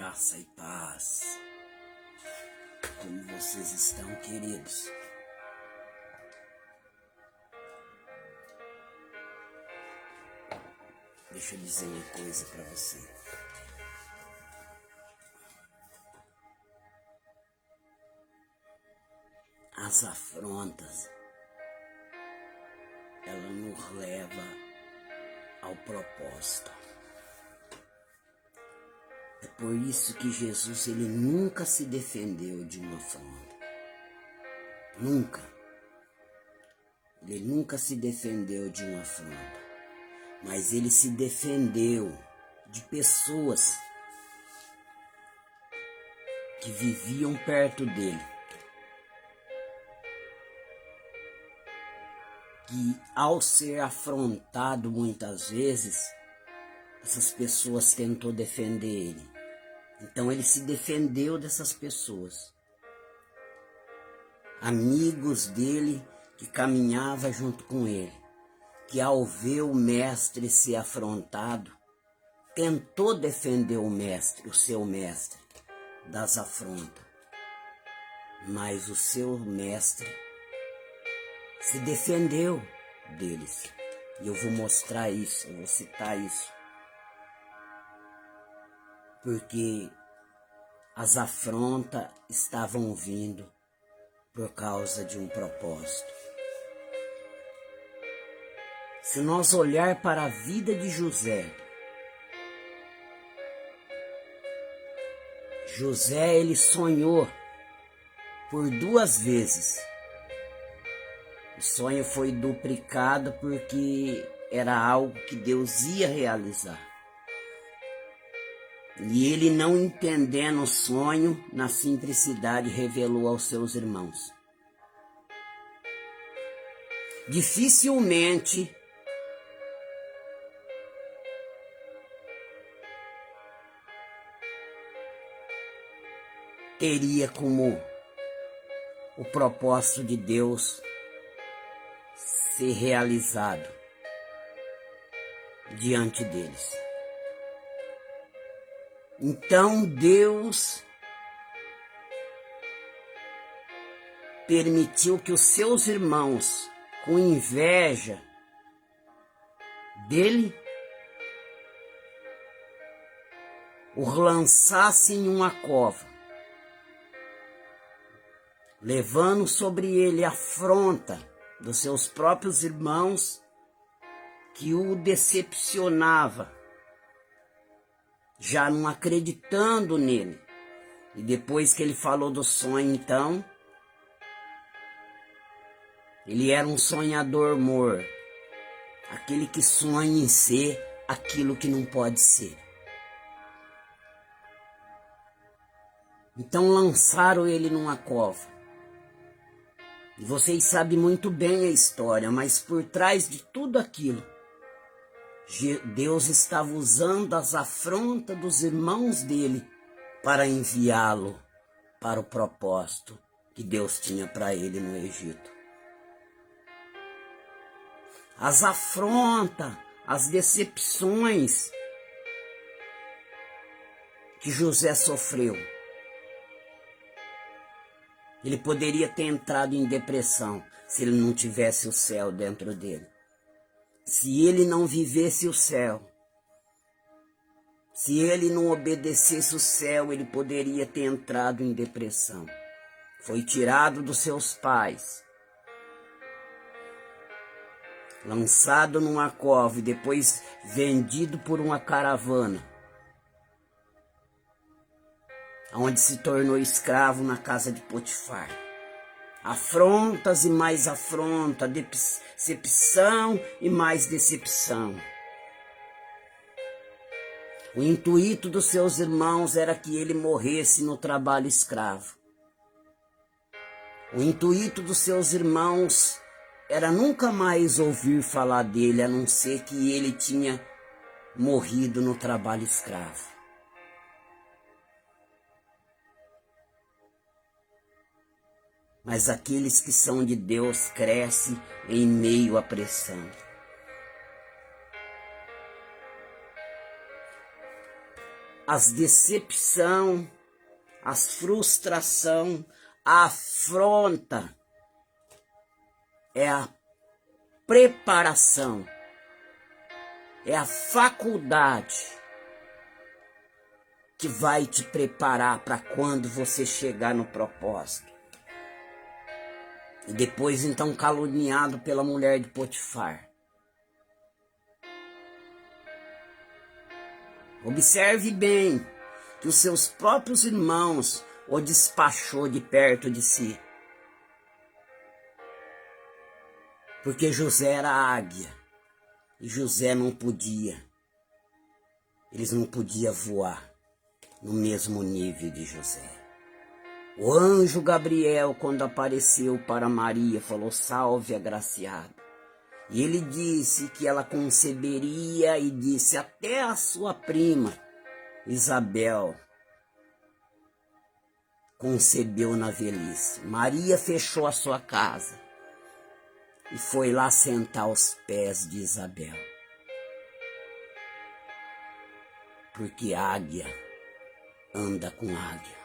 Graça e paz. Como vocês estão, queridos? Deixa eu dizer uma coisa para você. As afrontas, ela nos leva ao propósito. É por isso que Jesus, ele nunca se defendeu de uma afronta. Nunca. Ele nunca se defendeu de uma afronta. Mas ele se defendeu de pessoas que viviam perto dele. Que ao ser afrontado muitas vezes, essas pessoas tentou defender ele. Então ele se defendeu dessas pessoas. Amigos dele que caminhavam junto com ele, que ao ver o mestre ser afrontado, tentou defender o mestre, o seu mestre, das afrontas. Mas o seu mestre se defendeu deles. E eu vou mostrar isso, eu vou citar isso. Porque as afrontas estavam vindo por causa de um propósito. Se nós olhar para a vida de José, ele sonhou por 2 vezes. O sonho foi duplicado porque era algo que Deus ia realizar. E ele, não entendendo o sonho, na simplicidade revelou aos seus irmãos. Dificilmente teria como o propósito de Deus ser realizado diante deles. Então Deus permitiu que os seus irmãos, com inveja dele, o lançassem em uma cova, levando sobre ele a afronta dos seus próprios irmãos, que o decepcionava, já não acreditando nele. E depois que ele falou do sonho, então, ele era um sonhador morto, aquele que sonha em ser aquilo que não pode ser. Então lançaram ele numa cova. E vocês sabem muito bem a história, mas por trás de tudo aquilo, Deus estava usando as afrontas dos irmãos dele para enviá-lo para o propósito que Deus tinha para ele no Egito. As afrontas, as decepções que José sofreu. Ele poderia ter entrado em depressão se ele não tivesse o céu dentro dele. Se ele não vivesse o céu, se ele não obedecesse o céu, ele poderia ter entrado em depressão. Foi tirado dos seus pais, lançado numa cova e depois vendido por uma caravana, onde se tornou escravo na casa de Potifar. Afrontas e mais afronta, decepção e mais decepção. O intuito dos seus irmãos era que ele morresse no trabalho escravo. O intuito dos seus irmãos era nunca mais ouvir falar dele, a não ser que ele tinha morrido no trabalho escravo. Mas aqueles que são de Deus crescem em meio à pressão. as decepções, as frustrações, a afronta é a preparação, é a faculdade que vai te preparar para quando você chegar no propósito. E depois então caluniado pela mulher de Potifar. Observe bem que os seus próprios irmãos o despachou de perto de si. Porque José era águia e José não podia. Eles não podiam voar no mesmo nível de José. O anjo Gabriel, quando apareceu para Maria, falou: salve, agraciada. E ele disse que ela conceberia e disse até a sua prima Isabel concebeu na velhice. Maria fechou a sua casa e foi lá sentar aos pés de Isabel. Porque águia anda com águia.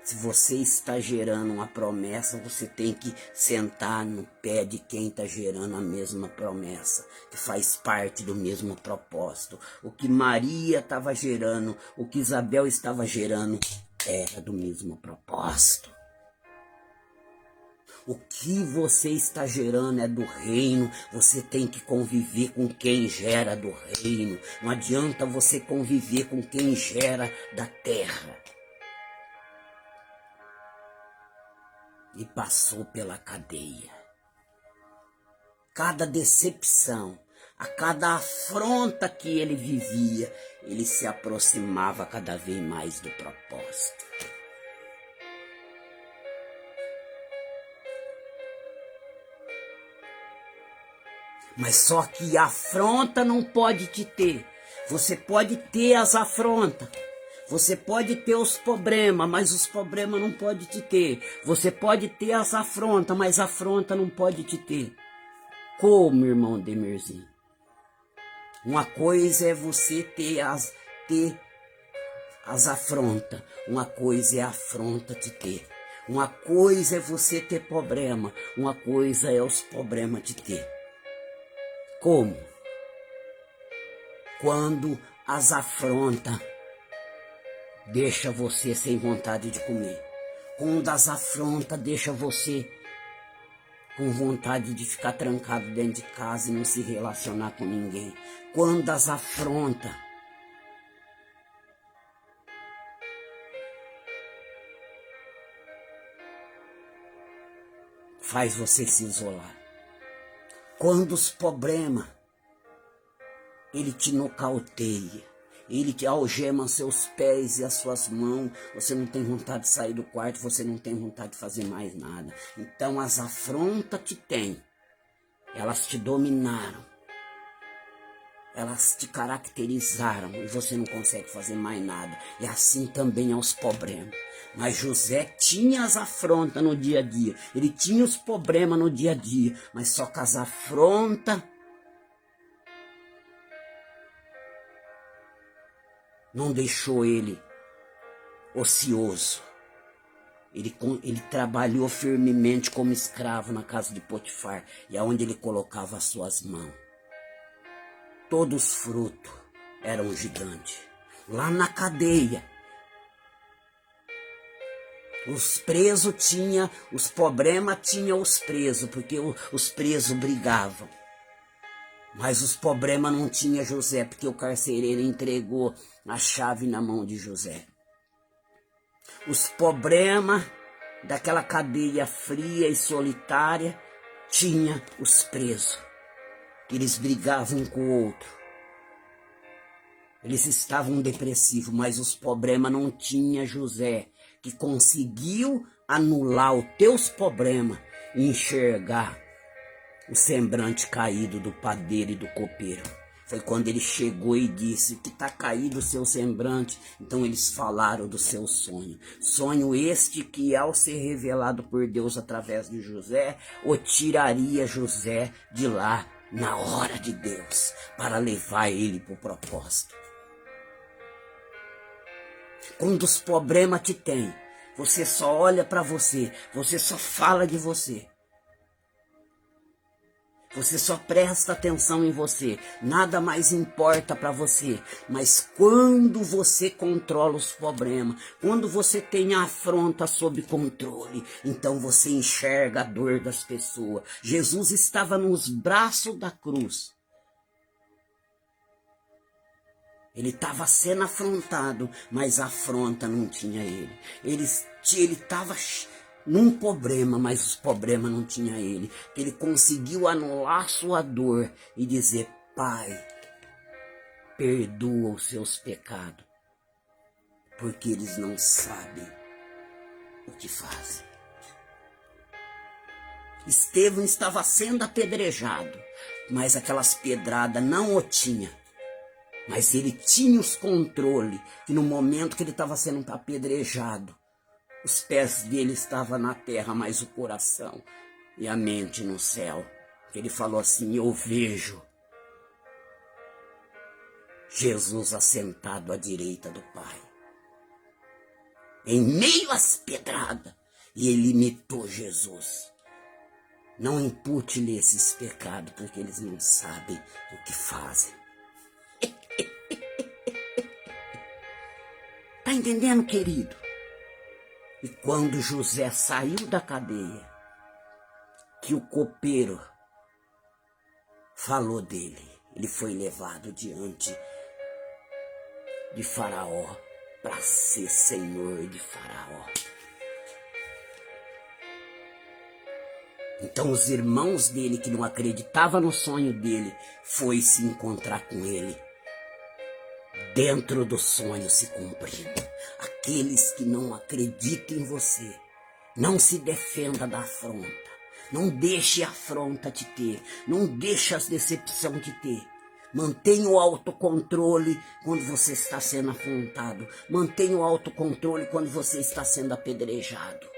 Se você está gerando uma promessa, você tem que sentar no pé de quem está gerando a mesma promessa, que faz parte do mesmo propósito. O que Maria estava gerando, o que Isabel estava gerando, era do mesmo propósito. O que você está gerando é do reino, você tem que conviver com quem gera do reino. Não adianta você conviver com quem gera da terra. E passou pela cadeia. Cada decepção, a cada afronta que ele vivia, ele se aproximava cada vez mais do propósito. Mas só que a afronta não pode te ter. Você pode ter as afrontas. Você pode ter os problemas, mas os problemas não podem te ter. Você pode ter as afrontas, mas a afronta não pode te ter. Como, irmão Demerzinho? Uma coisa é você ter as afrontas. Uma coisa é a afronta te ter. Uma coisa é você ter problema. Uma coisa é os problemas te ter. Como? Quando as afrontas deixa você sem vontade de comer. Quando as afrontas deixa você com vontade de ficar trancado dentro de casa e não se relacionar com ninguém. Quando as afrontas faz você se isolar. Quando os problemas ele te nocauteia. Ele te algema seus pés e as suas mãos. Você não tem vontade de sair do quarto. Você não tem vontade de fazer mais nada. Então as afrontas que tem, elas te dominaram. Elas te caracterizaram. E você não consegue fazer mais nada. E assim também é os problemas. Mas José tinha as afrontas no dia a dia. Ele tinha os problemas no dia a dia. Mas só que as afrontas não deixou ele ocioso. Ele trabalhou firmemente como escravo na casa de Potifar. E aonde ele colocava as suas mãos. Todos os frutos eram gigantes. Lá na cadeia. Os presos tinham, os problemas tinham os presos. Porque os presos brigavam. Mas os problemas não tinha José, porque o carcereiro entregou a chave na mão de José. Os problemas daquela cadeia fria e solitária tinha os presos, que eles brigavam um com o outro. Eles estavam depressivos, mas os problemas não tinha José, que conseguiu anular os teus problemas e enxergar o semblante caído do padeiro e do copeiro. Foi quando ele chegou e disse que está caído o seu semblante. Então eles falaram do seu sonho. Sonho este que, ao ser revelado por Deus através de José, o tiraria José de lá na hora de Deus para levar ele para o propósito. Quando os problemas te têm, você só olha para você, você só fala de você. Você só presta atenção em você, nada mais importa para você. Mas quando você controla os problemas, quando você tem a afronta sob controle, então você enxerga a dor das pessoas. Jesus estava nos braços da cruz. Ele estava sendo afrontado, mas a afronta não tinha ele. Ele estava num problema, mas os problemas não tinha ele. Ele conseguiu anular sua dor e dizer: Pai, perdoa os seus pecados, porque eles não sabem o que fazem. Estevão estava sendo apedrejado, mas aquelas pedradas não o tinha. Mas ele tinha os controles, que no momento que ele estava sendo apedrejado, os pés dele estavam na terra, mas o coração e a mente no céu. Ele falou assim: eu vejo Jesus assentado à direita do Pai, em meio às pedradas, e ele imitou Jesus. Não impute-lhe esses pecados, porque eles não sabem o que fazem. Tá entendendo, querido? E quando José saiu da cadeia, que o copeiro falou dele, ele foi levado diante de Faraó para ser senhor de Faraó. Então os irmãos dele, que não acreditavam no sonho dele, foi se encontrar com ele. Dentro do sonho se cumprindo. Aqueles que não acreditam em você, não se defenda da afronta. Não deixe a afronta te ter. Não deixe as decepções te ter. Mantenha o autocontrole quando você está sendo afrontado. Mantenha o autocontrole quando você está sendo apedrejado.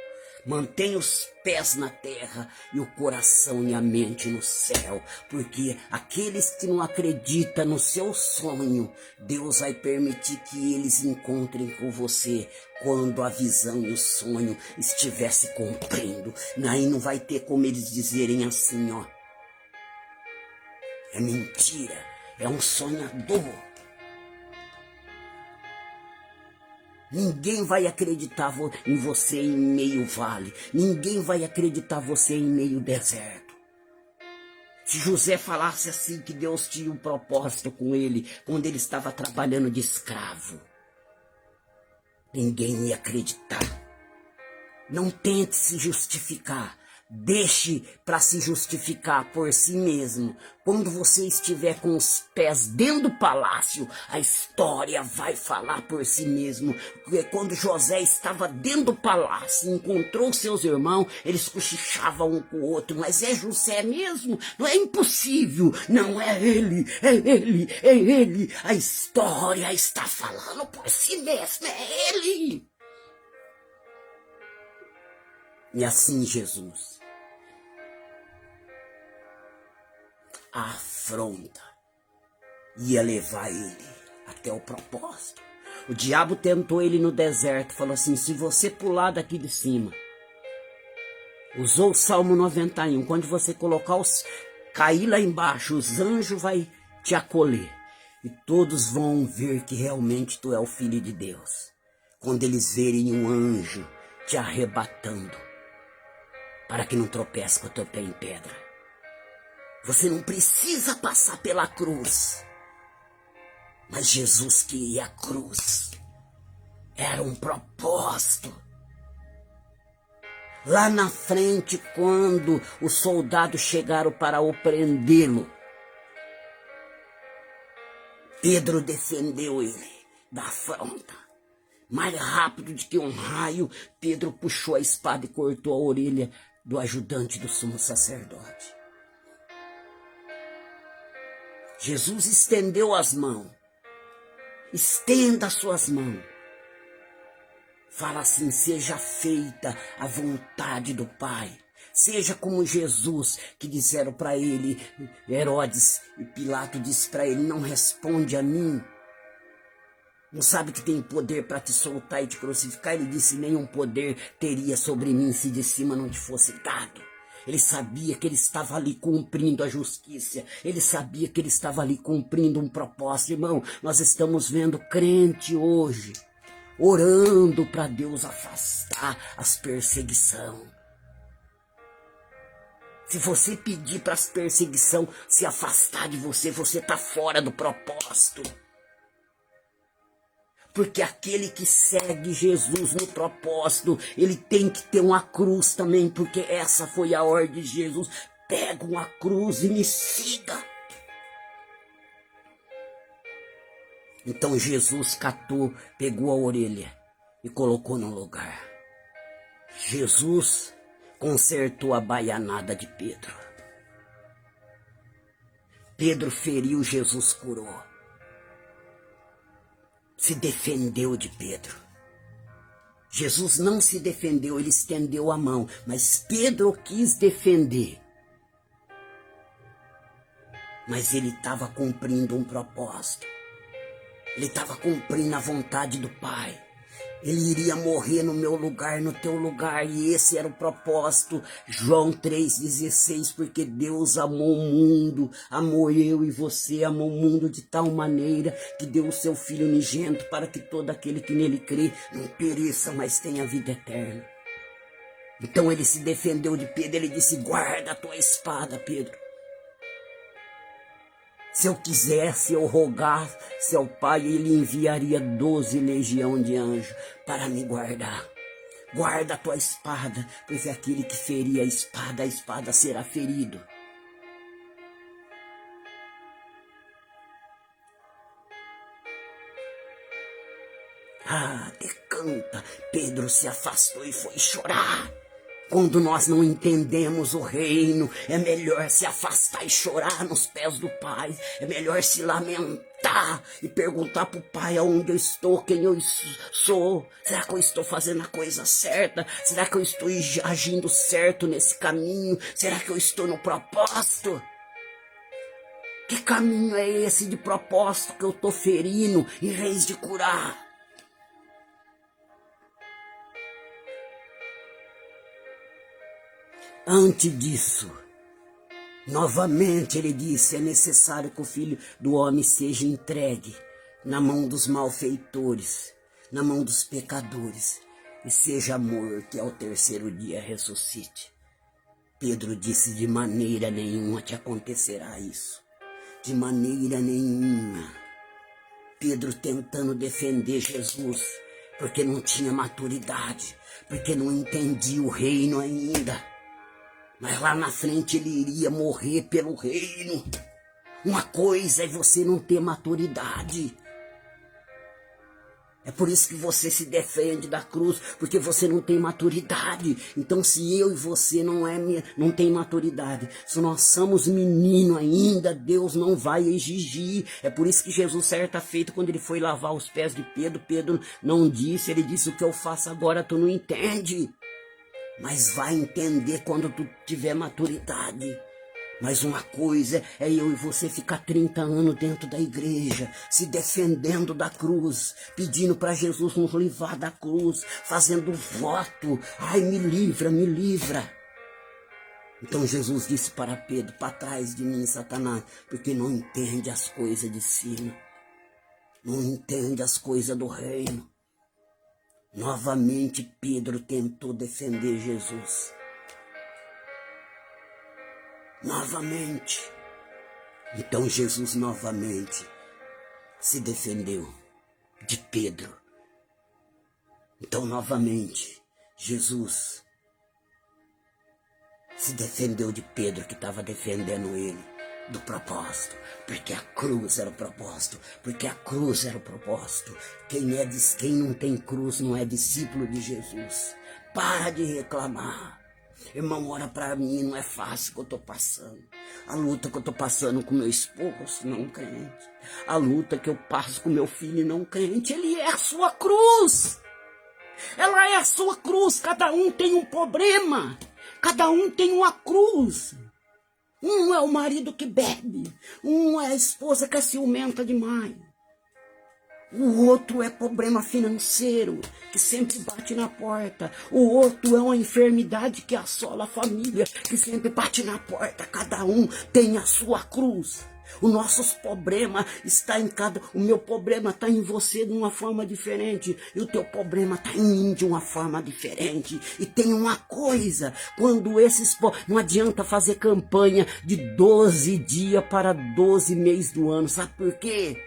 Mantenha os pés na terra e o coração e a mente no céu, porque aqueles que não acreditam no seu sonho, Deus vai permitir que eles encontrem com você quando a visão e o sonho estiver se cumprindo. Aí não vai ter como eles dizerem assim, ó: é mentira, é um sonhador. Ninguém vai acreditar em você em meio vale. Ninguém vai acreditar você em meio deserto. Se José falasse assim que Deus tinha um propósito com ele, quando ele estava trabalhando de escravo, ninguém ia acreditar. Não tente se justificar. Deixe para se justificar por si mesmo. Quando você estiver com os pés dentro do palácio, a história vai falar por si mesmo. Quando José estava dentro do palácio, encontrou seus irmãos, eles cochichavam um com o outro. Mas é José mesmo? Não é impossível. Não é ele, é ele, é ele. A história está falando por si mesmo, é ele. E assim Jesus, a afronta ia levar ele até o propósito. O diabo tentou ele no deserto, falou assim: se você pular daqui de cima, usou o Salmo 91, quando você cair lá embaixo, os anjos vão te acolher, e todos vão ver que realmente tu é o Filho de Deus. Quando eles verem um anjo te arrebatando, para que não tropece com o teu pé em pedra. Você não precisa passar pela cruz. Mas Jesus queria a cruz. Era um propósito. Lá na frente, quando os soldados chegaram para o prendê-lo, Pedro defendeu ele da afronta. Mais rápido do que um raio, Pedro puxou a espada e cortou a orelha do ajudante do sumo sacerdote. Jesus estendeu as mãos. Estenda as suas mãos. Fala assim: seja feita a vontade do Pai. Seja como Jesus, que disseram para ele, Herodes e Pilato disse para ele, não responde a mim. Não sabe que tem poder para te soltar e te crucificar? Ele disse, nenhum poder teria sobre mim se de cima não te fosse dado. Ele sabia que ele estava ali cumprindo a justiça. Ele sabia que ele estava ali cumprindo um propósito. Irmão, nós estamos vendo crente hoje, orando para Deus afastar as perseguições. Se você pedir para as perseguições se afastar de você, você está fora do propósito. Porque aquele que segue Jesus no propósito, ele tem que ter uma cruz também, porque essa foi a ordem de Jesus. Pega uma cruz e me siga. Então Jesus catou, pegou a orelha e colocou no lugar. Jesus consertou a baianada de Pedro. Pedro feriu, Jesus curou. Se defendeu de Pedro. Jesus não se defendeu, ele estendeu a mão, mas Pedro quis defender. Mas ele estava cumprindo um propósito. Ele estava cumprindo a vontade do Pai. Ele iria morrer no meu lugar, no teu lugar, e esse era o propósito. João 3,16, porque Deus amou o mundo, amou eu e você, amou o mundo de tal maneira que deu o seu Filho unigênito para que todo aquele que nele crê não pereça, mas tenha vida eterna. Então ele se defendeu de Pedro, ele disse, guarda a tua espada, Pedro. Se eu quisesse, eu rogasse ao Pai, ele enviaria 12 legiões de anjos para me guardar. Guarda a tua espada, pois é aquele que ferir a espada será ferido. Ah, decanta. Pedro se afastou e foi chorar. Quando nós não entendemos o reino, é melhor se afastar e chorar nos pés do Pai. É melhor se lamentar e perguntar para o Pai aonde eu estou, quem eu sou. Será que eu estou fazendo a coisa certa? Será que eu estou agindo certo nesse caminho? Será que eu estou no propósito? Que caminho é esse de propósito que eu estou ferindo em vez de curar? Antes disso, novamente ele disse, é necessário que o Filho do Homem seja entregue na mão dos malfeitores, na mão dos pecadores, e seja morto e ao terceiro dia ressuscite. Pedro disse, de maneira nenhuma te acontecerá isso, de maneira nenhuma. Pedro tentando defender Jesus, porque não tinha maturidade, porque não entendia o reino ainda. Mas lá na frente ele iria morrer pelo reino. Uma coisa é você não ter maturidade. É por isso que você se defende da cruz, porque você não tem maturidade. Então se eu e você não tem maturidade, se nós somos menino ainda, Deus não vai exigir. É por isso que Jesus, certa feita, quando ele foi lavar os pés de Pedro, Pedro não disse, ele disse, o que eu faço agora tu não entende. Mas vai entender quando tu tiver maturidade. Mas uma coisa é eu e você ficar 30 anos dentro da igreja, se defendendo da cruz, pedindo para Jesus nos livrar da cruz, fazendo voto. Ai, me livra, me livra. Então Jesus disse para Pedro, para trás de mim, Satanás, porque não entende as coisas de cima. Não entende as coisas do reino. Novamente Pedro tentou defender Jesus. Novamente. Então Jesus novamente se defendeu de Pedro. Então novamente Jesus se defendeu de Pedro, que estava defendendo ele do propósito, porque a cruz era o propósito, porque a cruz era o propósito. Quem não tem cruz não é discípulo de Jesus. Para de reclamar. Irmão, ora para mim, não é fácil que eu estou passando. A luta que eu estou passando com meu esposo, não crente. A luta que eu passo com meu filho, não crente. Ele é a sua cruz. Ela é a sua cruz. Cada um tem um problema. Cada um tem uma cruz. Um é o marido que bebe, um é a esposa que é ciumenta demais. O outro é problema financeiro, que sempre bate na porta. O outro é uma enfermidade que assola a família, que sempre bate na porta. Cada um tem a sua cruz. O nosso problema está em cada... O meu problema está em você de uma forma diferente. E o teu problema está em mim de uma forma diferente. E tem uma coisa, quando esses... Não adianta fazer campanha de 12 dias para 12 meses do ano. Sabe por quê?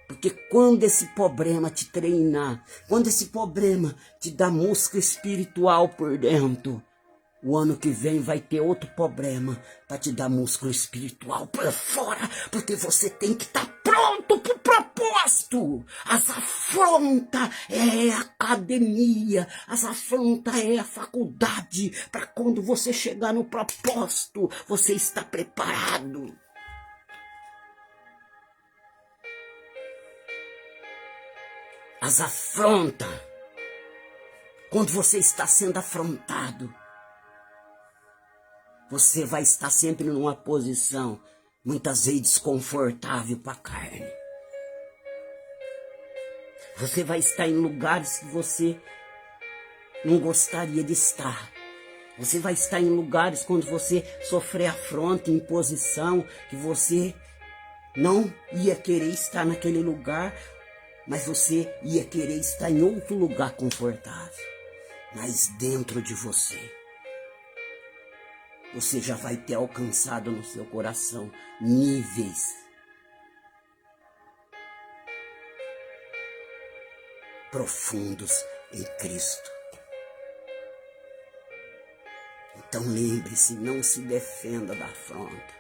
Porque quando esse problema te treinar, quando esse problema te dá músculo espiritual por dentro, o ano que vem vai ter outro problema para te dar músculo espiritual por fora, porque você tem que estar pronto para o propósito. As afrontas é a academia, as afrontas é a faculdade, para quando você chegar no propósito, você está preparado. As afrontas, quando você está sendo afrontado, você vai estar sempre numa posição, muitas vezes desconfortável para a carne. Você vai estar em lugares que você não gostaria de estar. Você vai estar em lugares quando você sofrer afronta, imposição, que você não ia querer estar naquele lugar, mas você ia querer estar em outro lugar confortável. Mas dentro de você, você já vai ter alcançado no seu coração níveis profundos em Cristo. Então lembre-se, não se defenda da afronta,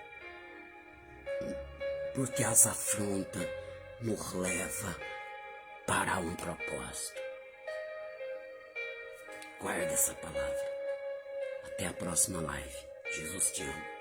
porque as afrontas nos levam para um propósito. Guarda essa palavra. Até a próxima live. Jesus te ama.